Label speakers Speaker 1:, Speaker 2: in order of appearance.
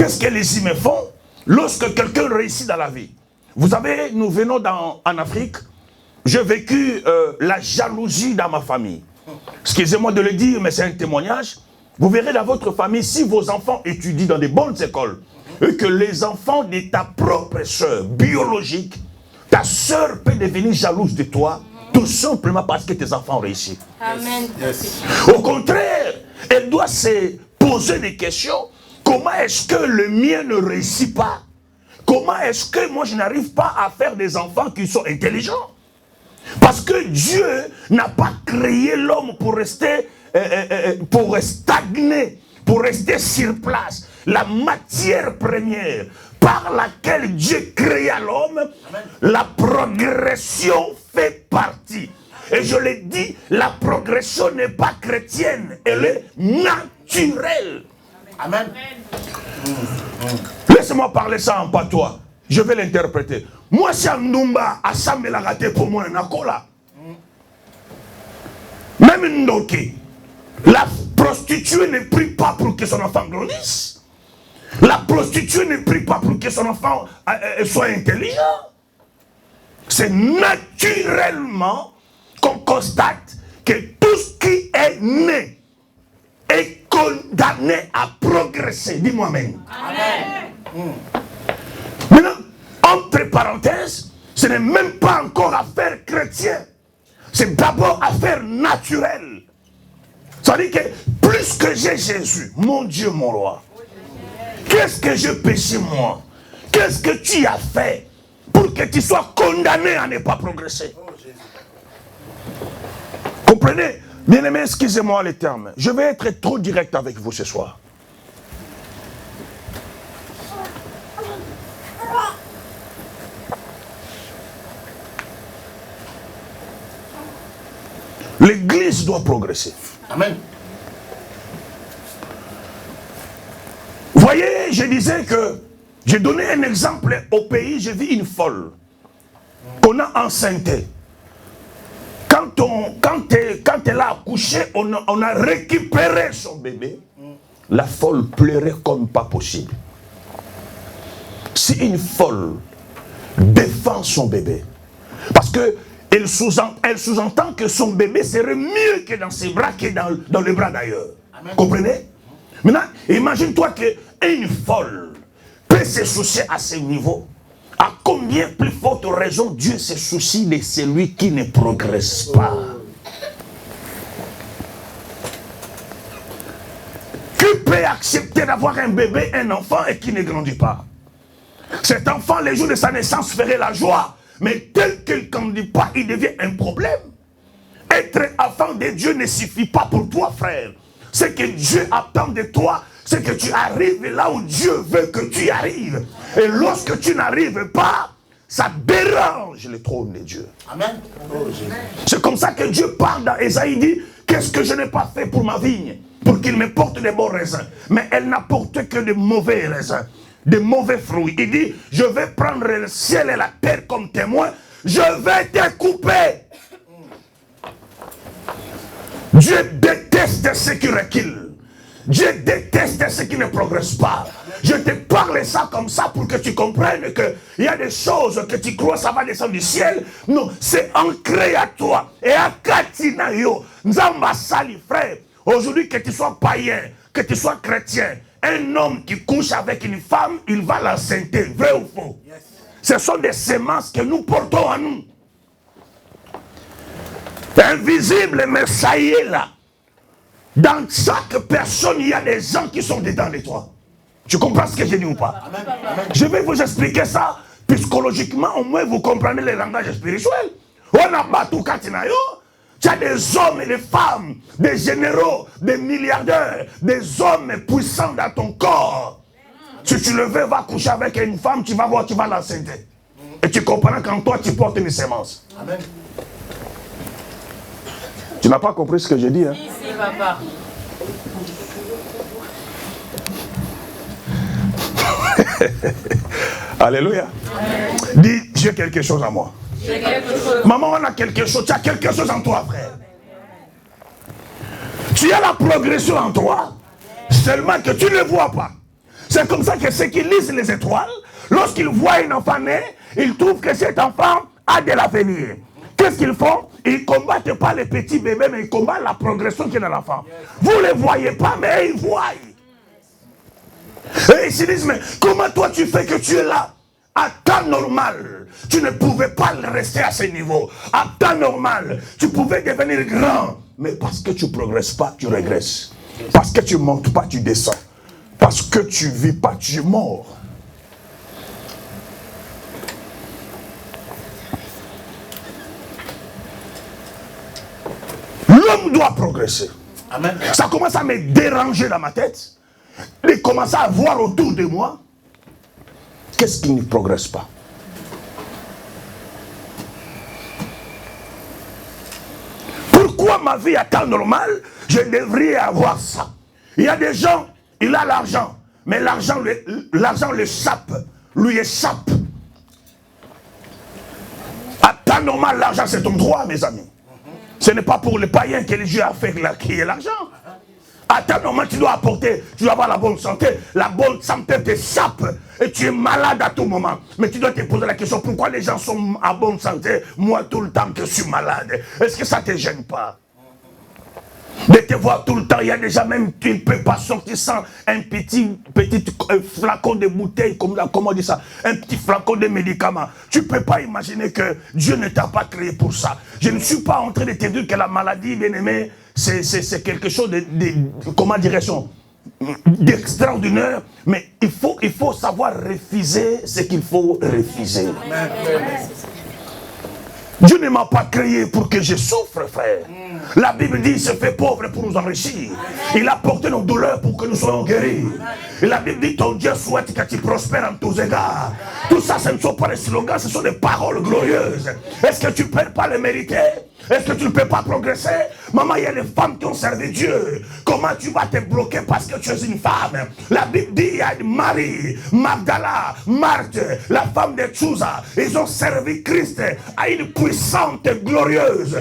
Speaker 1: Qu'est-ce que les humains font lorsque quelqu'un réussit dans la vie? Vous savez, nous venons en Afrique, j'ai vécu la jalousie dans ma famille. Excusez-moi de le dire, mais c'est un témoignage. Vous verrez dans votre famille, si vos enfants étudient dans des bonnes écoles, et que les enfants de ta propre sœur biologique, ta sœur peut devenir jalouse de toi, tout simplement parce que tes enfants ont réussi.
Speaker 2: Amen.
Speaker 1: Yes. Au contraire, elle doit se poser des questions. Comment est-ce que le mien ne réussit pas? Comment est-ce que moi je n'arrive pas à faire des enfants qui sont intelligents? Parce que Dieu n'a pas créé l'homme pour rester, pour stagner, pour rester sur place. La matière première par laquelle Dieu créa l'homme, la progression fait partie. Et je l'ai dit, la progression n'est pas chrétienne, elle est naturelle. Amen. Laisse-moi parler ça en patois. Je vais l'interpréter. Moi, si Ndumba a samé la gâté pour moi, Nakola. Même Ndoki, la prostituée ne prie pas pour que son enfant grandisse. La prostituée ne prie pas pour que son enfant soit intelligent. C'est naturellement qu'on constate que tout ce qui est né est condamné à progresser. Dis-moi Amen. Amen. Maintenant, entre parenthèses, ce n'est même pas encore affaire chrétienne. C'est d'abord affaire naturelle. Ça veut dire que plus que j'ai Jésus, mon Dieu, mon roi, qu'est-ce que je péché moi? Qu'est-ce que tu as fait pour que tu sois condamné à ne pas progresser? Comprenez? Bien-aimés, excusez-moi les termes. Je vais être trop direct avec vous ce soir. L'église doit progresser. Amen. Vous voyez, je disais que j'ai donné un exemple au pays, j'ai vu une folle qu'on a enceintée. Quand elle a accouché, on a récupéré son bébé. La folle pleurait comme pas possible. Si une folle défend son bébé, parce que elle sous-entend que son bébé serait mieux que dans ses bras que dans les bras d'ailleurs. Comprenez? Maintenant, imagine-toi qu'une folle peut se soucier à ce niveau. À combien plus forte raison Dieu se soucie de celui qui ne progresse pas? Qui peut accepter d'avoir un bébé, un enfant et qui ne grandit pas? Cet enfant, les jours de sa naissance, ferait la joie. Mais tel qu'il ne grandit pas, il devient un problème. Être enfant de Dieu ne suffit pas pour toi, frère. Ce que Dieu attend de toi, c'est que tu arrives là où Dieu veut que tu arrives. Et lorsque tu n'arrives pas, ça dérange le trône de Dieu. Amen. C'est comme ça que Dieu parle dans Ésaïe, dit, qu'est-ce que je n'ai pas fait pour ma vigne, pour qu'il me porte des bons raisins. Mais elle n'apporte que de mauvais raisins, de mauvais fruits. Il dit, je vais prendre le ciel et la terre comme témoin, je vais te couper. Dieu déteste ceux qui reculent. Dieu déteste ceux qui ne progressent pas. Je te parle ça comme ça pour que tu comprennes qu'il y a des choses que tu crois ça va descendre du ciel. Non, c'est ancré à toi. Et à Katinayo, Nzamba Sali, frère. Aujourd'hui, que tu sois païen, que tu sois chrétien, un homme qui couche avec une femme, il va l'enceinte. Vrai ou faux? Yes. Ce sont des semences que nous portons en nous. Invisible, mais ça y est là. Dans chaque personne, il y a des gens qui sont dedans de toi. Tu comprends ce que je dis ou pas? Amen. Je vais vous expliquer ça psychologiquement, au moins vous comprenez le langage spirituel. On a battu Katinayo. Tu as des hommes et des femmes, des généraux, des milliardaires, des hommes puissants dans ton corps. Si tu le veux, va coucher avec une femme, tu vas voir, tu vas l'enceinte. Et tu comprends qu'en toi, tu portes une sémence. Amen. Tu n'as pas compris ce que je dis, hein? Si, papa. Alléluia. Amen. Dis, j'ai quelque chose à moi. Maman, on a quelque chose. Tu as quelque chose en toi, frère. Tu as la progression en toi. Seulement que tu ne le vois pas. C'est comme ça que ceux qui lisent les étoiles, lorsqu'ils voient un enfant né, ils trouvent que cet enfant a de l'avenir. Qu'est-ce qu'ils font? Ils ne combattent pas les petits bébés, mais ils combattent la progression qui est dans l'enfant. Vous ne les voyez pas, mais ils voient. Et ils se disent, mais comment toi tu fais que tu es là? À temps normal, tu ne pouvais pas rester à ce niveau. À temps normal, tu pouvais devenir grand. Mais parce que tu ne progresses pas, tu régresses. Parce que tu ne montes pas, tu descends. Parce que tu ne vis pas, tu es mort. L'homme doit progresser.
Speaker 2: Amen.
Speaker 1: Ça commence à me déranger dans ma tête. Et commence à voir autour de moi. Qu'est-ce qui ne progresse pas? Pourquoi ma vie à temps normal, je devrais avoir ça? Il y a des gens, il a l'argent, mais l'argent l'échappe, lui échappe. À temps normal, l'argent c'est ton droit, mes amis. Ce n'est pas pour les païens que Dieu a fait qui est l'argent. À temps normal, tu dois apporter, tu dois avoir la bonne santé. La bonne santé t'échappe et tu es malade à tout moment. Mais tu dois te poser la question, pourquoi les gens sont à bonne santé, moi tout le temps que je suis malade? Est-ce que ça ne te gêne pas? De te voir tout le temps, il y a déjà même, tu ne peux pas sortir sans un petit flacon de bouteille, comment on dit ça, un petit flacon de médicaments. Tu ne peux pas imaginer que Dieu ne t'a pas créé pour ça. Je ne suis pas en train de te dire que la maladie, bien aimé, c'est quelque chose comment dirais-je, d'extraordinaire, mais il faut savoir refuser ce qu'il faut refuser. Dieu ne m'a pas créé pour que je souffre, frère. La Bible dit, il se fait pauvre pour nous enrichir. Il a porté nos douleurs pour que nous soyons guéris. Et la Bible dit, ton Dieu souhaite que tu prospères en tous égards. Tout ça, ce ne sont pas des slogans, ce sont des paroles glorieuses. Est-ce que tu ne peux pas les mériter? Est-ce que tu ne peux pas progresser? Maman, il y a des femmes qui ont servi Dieu. Comment tu vas te bloquer parce que tu es une femme? La Bible dit, il y a Marie, Magdala, Marthe, la femme de Tchouza. Ils ont servi Christ à une puissante glorieuse.